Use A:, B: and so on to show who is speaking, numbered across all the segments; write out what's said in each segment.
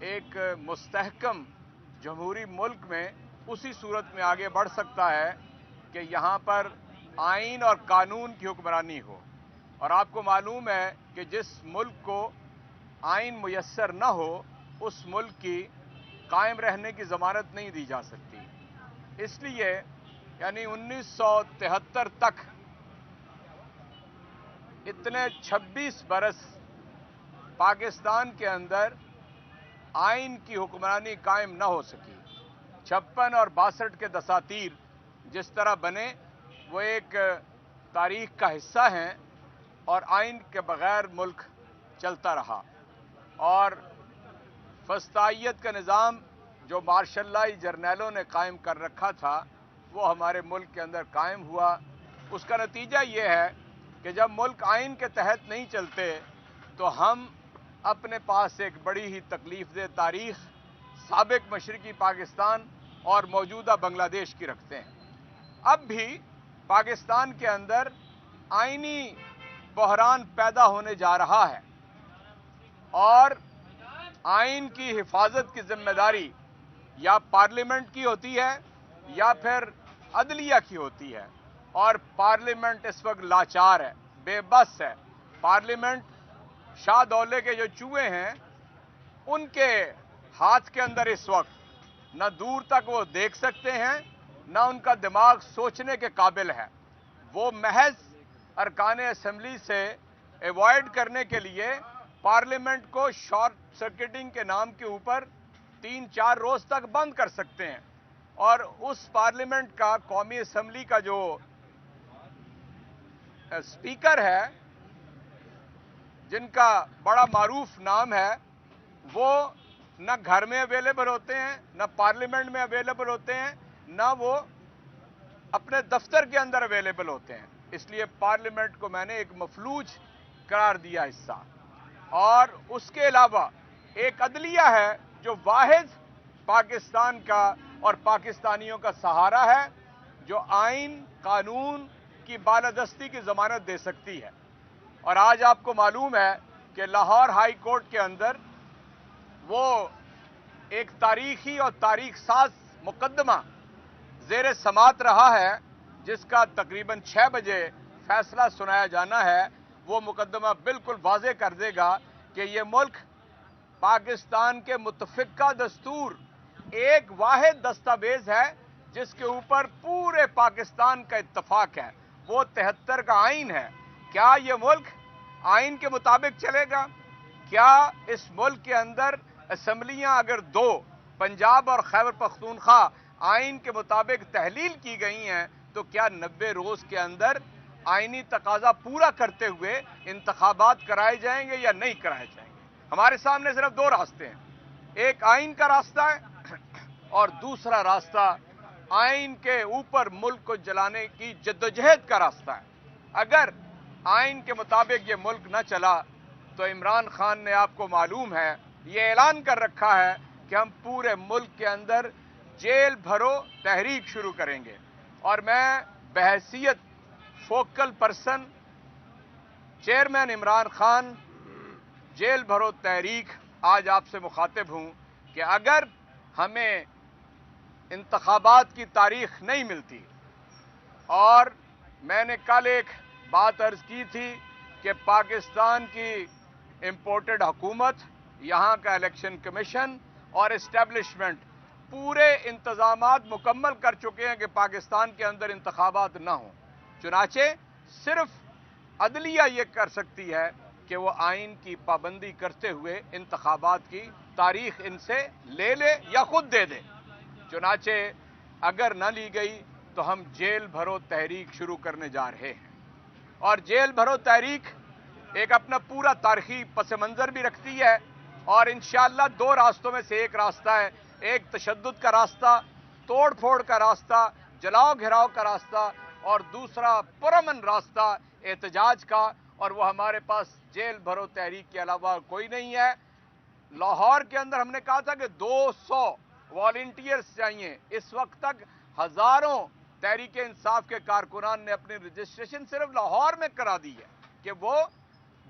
A: ایک مستحکم جمہوری ملک میں اسی صورت میں آگے بڑھ سکتا ہے کہ یہاں پر آئین اور قانون کی حکمرانی ہو. اور آپ کو معلوم ہے کہ جس ملک کو آئین میسر نہ ہو اس ملک کی قائم رہنے کی ضمانت نہیں دی جا سکتی. اس لیے یعنی 1973 تک اتنے 26 برس پاکستان کے اندر آئین کی حکمرانی قائم نہ ہو سکی. 56 اور 62 کے دساتیر جس طرح بنے وہ ایک تاریخ کا حصہ ہیں اور آئین کے بغیر ملک چلتا رہا. اور فسطائیت کا نظام جو مارشل لائی جرنیلوں نے قائم کر رکھا تھا وہ ہمارے ملک کے اندر قائم ہوا. اس کا نتیجہ یہ ہے کہ جب ملک آئین کے تحت نہیں چلتے تو ہم اپنے پاس ایک بڑی ہی تکلیف دہ تاریخ سابق مشرقی پاکستان اور موجودہ بنگلہ دیش کی رکھتے ہیں. اب بھی پاکستان کے اندر آئینی بحران پیدا ہونے جا رہا ہے اور آئین کی حفاظت کی ذمہ داری یا پارلیمنٹ کی ہوتی ہے یا پھر عدلیہ کی ہوتی ہے. اور پارلیمنٹ اس وقت لاچار ہے، بے بس ہے. پارلیمنٹ شاہ دولے کے جو چوہے ہیں ان کے ہاتھ کے اندر اس وقت نہ دور تک وہ دیکھ سکتے ہیں نہ ان کا دماغ سوچنے کے قابل ہے. وہ محض ارکان اسمبلی سے ایوائڈ کرنے کے لیے پارلیمنٹ کو شارٹ سرکٹنگ کے نام کے اوپر 3-4 روز تک بند کر سکتے ہیں. اور اس پارلیمنٹ کا قومی اسمبلی کا جو اسپیکر ہے جن کا بڑا معروف نام ہے وہ نہ گھر میں اویلیبل ہوتے ہیں نہ پارلیمنٹ میں اویلیبل ہوتے ہیں نہ وہ اپنے دفتر کے اندر اویلیبل ہوتے ہیں. اس لیے پارلیمنٹ کو میں نے ایک مفلوج قرار دیا حصہ. اور اس کے علاوہ ایک عدلیہ ہے جو واحد پاکستان کا اور پاکستانیوں کا سہارا ہے جو آئین قانون کی بالادستی کی ضمانت دے سکتی ہے. اور آج آپ کو معلوم ہے کہ لاہور ہائی کورٹ کے اندر وہ ایک تاریخی اور تاریخ ساز مقدمہ زیر سماعت رہا ہے جس کا تقریباً 6 بجے فیصلہ سنایا جانا ہے. وہ مقدمہ بالکل واضح کر دے گا کہ یہ ملک پاکستان کے متفقہ دستور ایک واحد دستاویز ہے جس کے اوپر پورے پاکستان کا اتفاق ہے. وہ 73 کا آئین ہے. کیا یہ ملک آئین کے مطابق چلے گا؟ کیا اس ملک کے اندر اسمبلیاں اگر 2 پنجاب اور خیبر پختونخوا آئین کے مطابق تحلیل کی گئی ہیں تو کیا 90 روز کے اندر آئینی تقاضا پورا کرتے ہوئے انتخابات کرائے جائیں گے یا نہیں کرائے جائیں گے؟ ہمارے سامنے صرف 2 راستے ہیں. ایک آئین کا راستہ ہے اور دوسرا راستہ آئین کے اوپر ملک کو جلانے کی جدوجہد کا راستہ ہے. اگر آئین کے مطابق یہ ملک نہ چلا تو عمران خان نے آپ کو معلوم ہے یہ اعلان کر رکھا ہے کہ ہم پورے ملک کے اندر جیل بھرو تحریک شروع کریں گے. اور میں بحیثیت focal person chairman Imran Khan jail بھرو تحریک آج آپ سے مخاطب ہوں کہ اگر ہمیں انتخابات کی تاریخ نہیں ملتی اور میں نے کل ایک بات عرض کی تھی کہ پاکستان کی امپورٹڈ حکومت یہاں کا الیکشن کمیشن اور اسٹیبلشمنٹ پورے انتظامات مکمل کر چکے ہیں کہ پاکستان کے اندر انتخابات نہ ہوں. چنانچہ صرف عدلیہ یہ کر سکتی ہے کہ وہ آئین کی پابندی کرتے ہوئے انتخابات کی تاریخ ان سے لے لے یا خود دے دے. چنانچہ اگر نہ لی گئی تو ہم جیل بھرو تحریک شروع کرنے جا رہے ہیں. اور جیل بھرو تحریک ایک اپنا پورا تاریخی پس منظر بھی رکھتی ہے اور انشاءاللہ 2 راستوں میں سے ایک راستہ ہے. ایک تشدد کا راستہ، توڑ پھوڑ کا راستہ، جلاؤ گھراؤ کا راستہ اور دوسرا پرامن راستہ احتجاج کا. اور وہ ہمارے پاس جیل بھرو تحریک کے علاوہ کوئی نہیں ہے. لاہور کے اندر ہم نے کہا تھا کہ 200 والنٹیئرز چاہیے. اس وقت تک ہزاروں تحریک انصاف کے کارکنان نے اپنی رجسٹریشن صرف لاہور میں کرا دی ہے کہ وہ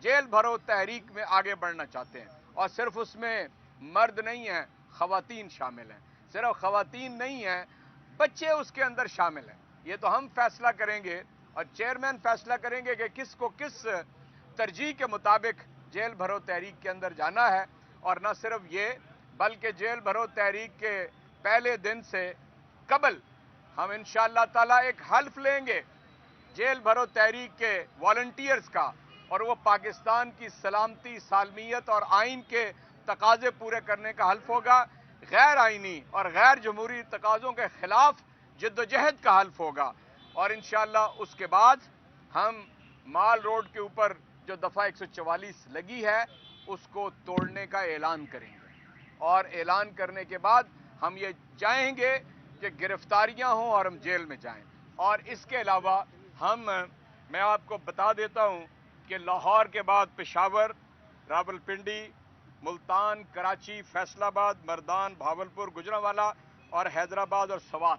A: جیل بھرو تحریک میں آگے بڑھنا چاہتے ہیں. اور صرف اس میں مرد نہیں ہیں, خواتین شامل ہیں. صرف خواتین نہیں ہیں, بچے اس کے اندر شامل ہیں. یہ تو ہم فیصلہ کریں گے اور چیئرمین فیصلہ کریں گے کہ کس کو کس ترجیح کے مطابق جیل بھرو تحریک کے اندر جانا ہے. اور نہ صرف یہ بلکہ جیل بھرو تحریک کے پہلے دن سے قبل ہم انشاءاللہ تعالی ایک حلف لیں گے جیل بھرو تحریک کے والنٹیئرز کا, اور وہ پاکستان کی سلامتی, سالمیت اور آئین کے تقاضے پورے کرنے کا حلف ہوگا. غیر آئینی اور غیر جمہوری تقاضوں کے خلاف جد و جہد کا حلف ہوگا. اور انشاءاللہ اس کے بعد ہم مال روڈ کے اوپر جو دفعہ 144 لگی ہے اس کو توڑنے کا اعلان کریں گے, اور اعلان کرنے کے بعد ہم یہ چاہیں گے کہ گرفتاریاں ہوں اور ہم جیل میں جائیں. اور اس کے علاوہ میں آپ کو بتا دیتا ہوں کہ لاہور کے بعد پشاور, راولپنڈی, ملتان, کراچی, فیصل آباد, مردان, بھاولپور, گجرانوالہ اور حیدرآباد اور سوات,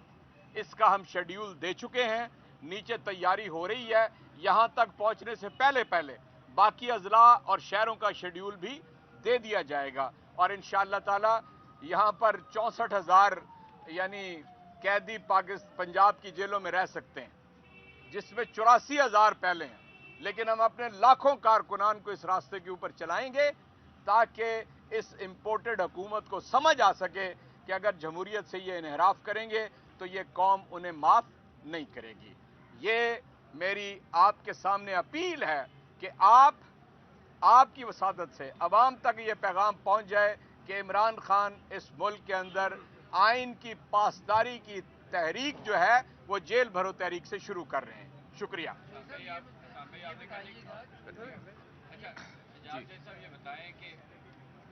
A: اس کا ہم شیڈیول دے چکے ہیں. نیچے تیاری ہو رہی ہے. یہاں تک پہنچنے سے پہلے باقی اضلاع اور شہروں کا شیڈیول بھی دے دیا جائے گا. اور انشاءاللہ تعالی یہاں پر 64,000 یعنی قیدی پنجاب کی جیلوں میں رہ سکتے ہیں, جس میں 84,000 پہلے ہیں. لیکن ہم اپنے لاکھوں کارکنان کو اس راستے کے اوپر چلائیں گے تاکہ اس امپورٹڈ حکومت کو سمجھ آ سکے کہ اگر جمہوریت سے یہ انحراف کریں گے تو یہ قوم انہیں معاف نہیں کرے گی. یہ میری آپ کے سامنے اپیل ہے کہ آپ کی وساطت سے عوام تک یہ پیغام پہنچ جائے کہ عمران خان اس ملک کے اندر آئین کی پاسداری کی تحریک جو ہے وہ جیل بھرو تحریک سے شروع کر رہے ہیں. شکریہ.
B: صاحب یہ بتائیں کہ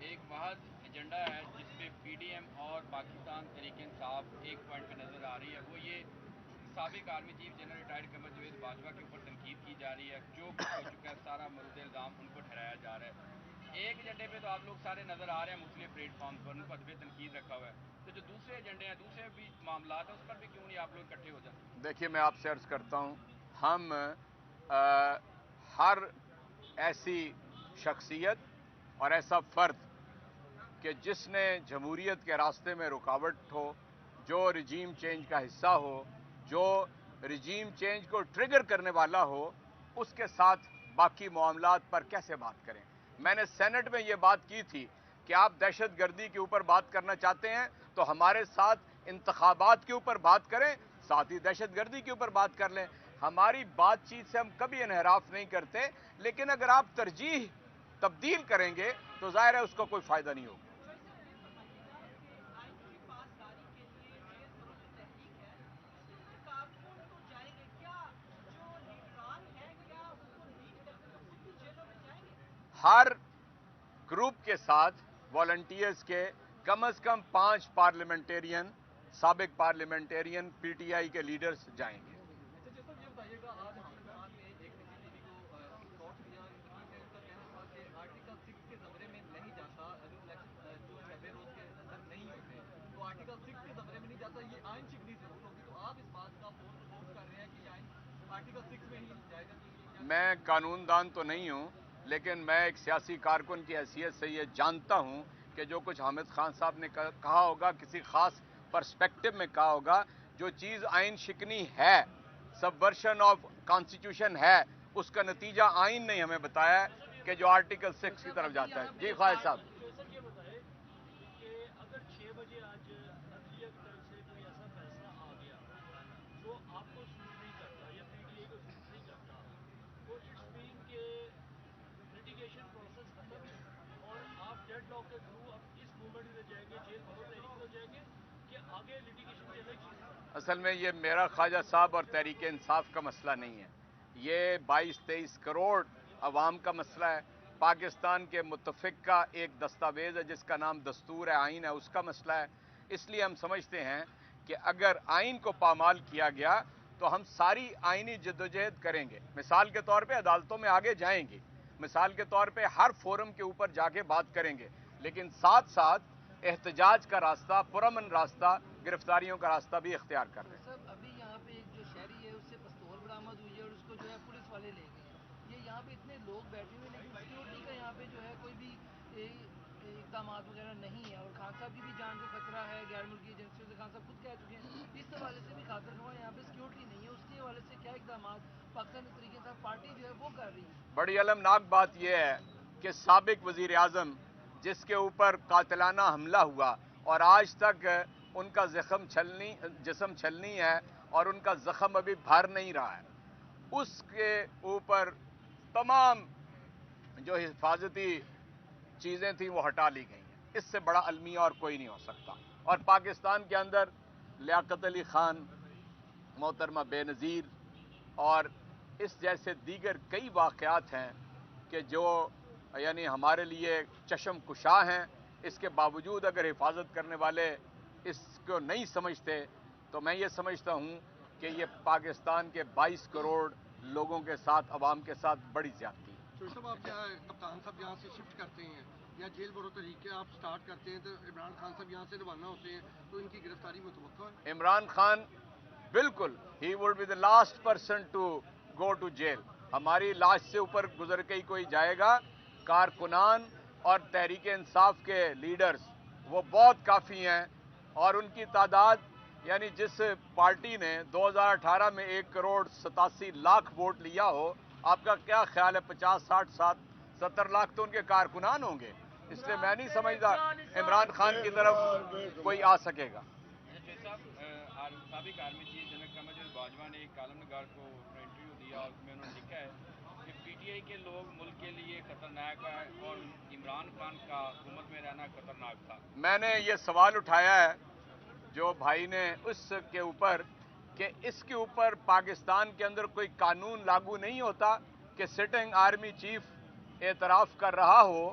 B: ایک واحد ایجنڈا ہے جس پہ پی ڈی ایم اور پاکستان تحریک انصاف ایک پوائنٹ پہ نظر آ رہی ہے, وہ یہ سابق army chief general retired Qamar Javed Bajwa کے اوپر تنقید کی جا رہی ہے. جو کچھ ہو چکا ہے سارا مورد الزام ان کو ٹھہرایا جا رہا ہے. ایک ایجنڈے پہ تو آپ لوگ سارے نظر آ رہے ہیں مختلف پلیٹ فارم پر, ان کو ادب تنقید رکھا ہوا ہے, تو جو دوسرے ایجنڈے ہیں, دوسرے بھی معاملات ہیں, اس پر بھی کیوں نہیں آپ لوگ اکٹھے ہو جاتے؟
A: دیکھیے میں آپ سے عرض کرتا ہوں, ہم ہر ایسی شخصیت اور ایسا فرد کہ جس نے جمہوریت کے راستے میں رکاوٹ ہو, جو رجیم چینج کا حصہ ہو, جو رجیم چینج کو ٹریگر کرنے والا ہو, اس کے ساتھ باقی معاملات پر کیسے بات کریں. میں نے سینٹ میں یہ بات کی تھی کہ آپ دہشت گردی کے اوپر بات کرنا چاہتے ہیں تو ہمارے ساتھ انتخابات کے اوپر بات کریں, ساتھ ہی دہشت گردی کے اوپر بات کر لیں. ہماری بات چیت سے ہم کبھی انحراف نہیں کرتے, لیکن اگر آپ ترجیح تبدیل کریں گے تو ظاہر ہے اس کو کوئی فائدہ نہیں ہوگا. ہر گروپ کے ساتھ والنٹیئرز کے کم از کم 5 پارلیمنٹیرین, سابق پارلیمنٹیرین پی ٹی آئی کے لیڈرز جائیں گے. میں قانون دان تو نہیں ہوں, لیکن میں ایک سیاسی کارکن کی حیثیت سے یہ جانتا ہوں کہ جو کچھ حامد خان صاحب نے کہا ہوگا کسی خاص پرسپیکٹو میں کہا ہوگا. جو چیز آئین شکنی ہے, سبورشن آف کانسٹیٹیوشن ہے, اس کا نتیجہ آئین نے ہمیں بتایا کہ جو آرٹیکل 6 کی طرف جاتا ہے. جی خواہد صاحب. اصل میں یہ میرا خواجہ صاحب اور تحریک انصاف کا مسئلہ نہیں ہے, یہ 22-23 کروڑ عوام کا مسئلہ ہے. پاکستان کے متفق کا ایک دستاویز ہے جس کا نام دستور ہے, آئین ہے, اس کا مسئلہ ہے. اس لیے ہم سمجھتے ہیں کہ اگر آئین کو پامال کیا گیا تو ہم ساری آئینی جدوجہد کریں گے. مثال کے طور پہ عدالتوں میں آگے جائیں گے, مثال کے طور پہ ہر فورم کے اوپر جا کے بات کریں گے, لیکن ساتھ ساتھ احتجاج کا راستہ, پرامن راستہ, گرفتاریوں کا راستہ بھی اختیار کر رہے ہیں.
C: صاحب ابھی یہاں پہ ایک جو شہری ہے اس سے پستول برآمد ہوئی ہے اور اس کو جو ہے پولیس والے لے گئے ہیں. یہ یہاں پہ اتنے لوگ بیٹھے ہوئے لیکن سیکیورٹی کا یہاں پہ جو ہے کوئی بھی اقدامات وغیرہ نہیں ہے اور خان صاحب کی بھی جان کو خطرہ ہے غیر ملکی ایجنسیوں سے، خان صاحب خود کہہ چکے ہیں، اس حوالے سے بھی خاطر خواہ یہاں پہ سیکیورٹی نہیں ہے، اس کے حوالے سے کیا اقدامات پاکستان تحریک انصاف پارٹی جو ہے وہ کر رہی ہے؟
A: بڑی المناک بات یہ ہے کہ سابق وزیر اعظم جس کے اوپر قاتلانہ حملہ ہوا اور آج تک ان کا جسم چھلنی ہے اور ان کا زخم ابھی بھر نہیں رہا ہے، اس کے اوپر تمام جو حفاظتی چیزیں تھیں وہ ہٹا لی گئی ہیں۔ اس سے بڑا المیہ اور کوئی نہیں ہو سکتا۔ اور پاکستان کے اندر لیاقت علی خان، محترمہ بے نظیر اور اس جیسے دیگر کئی واقعات ہیں کہ جو یعنی ہمارے لیے چشم کشا ہیں، اس کے باوجود اگر حفاظت کرنے والے اس کو نہیں سمجھتے تو میں یہ سمجھتا ہوں کہ یہ پاکستان کے 22 کروڑ لوگوں کے ساتھ، عوام کے ساتھ بڑی زیادتی ہے۔
D: صاحب آپ کپتان صاحب یہاں سے شفٹ کرتے ہیں یا جیل برو طریقے آپ سٹارٹ کرتے ہیں تو عمران خان صاحب یہاں سے روانہ ہوتے ہیں تو ان کی گرفتاری متوقع ہے؟
A: عمران خان بالکل ہی would be the last person to go to jail. ہماری لاش سے اوپر گزر کے ہی کوئی جائے گا۔ کارکنان اور تحریک انصاف کے لیڈرز وہ بہت کافی ہیں اور ان کی تعداد یعنی جس پارٹی نے 2018 میں 1,87,00,000 ووٹ لیا ہو، آپ کا کیا خیال ہے 50 60 70 لاکھ تو ان کے کارکنان ہوں گے، اس لیے میں نہیں سمجھتا عمران خان کی طرف کوئی آ سکے گا۔
B: سابق army chief general Qamar Javed Bajwa نے ایک کالم نگار کو اپنا انٹرویو دیا اور اس میں انہوں نے لکھا ہے کہ پی ٹی آئی کے لوگ ملک کے لیے خطرناک ہے اور عمران خان کا حکومت میں رہنا خطرناک تھا۔
A: میں نے یہ سوال اٹھایا ہے جو بھائی نے اس کے اوپر کہ اس کے اوپر پاکستان کے اندر کوئی قانون لاگو نہیں ہوتا کہ سٹنگ آرمی چیف اعتراف کر رہا ہو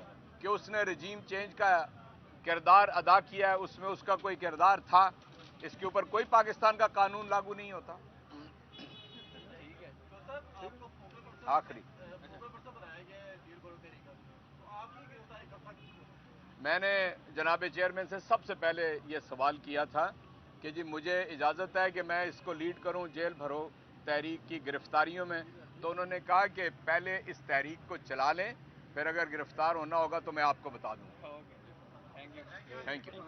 A: کہ اس نے رجیم چینج کا کردار ادا کیا ہے، اس میں اس کا کوئی کردار تھا، اس کے اوپر کوئی پاکستان کا قانون لاگو نہیں ہوتا۔ آخری میں نے جناب چیئرمین سے سب سے پہلے یہ سوال کیا تھا کہ جی مجھے اجازت ہے کہ میں اس کو لیڈ کروں جیل بھرو تحریک کی گرفتاریوں میں، تو انہوں نے کہا کہ پہلے اس تحریک کو چلا لیں، پھر اگر گرفتار ہونا ہوگا تو میں آپ کو بتا دوں گا۔ Thank you.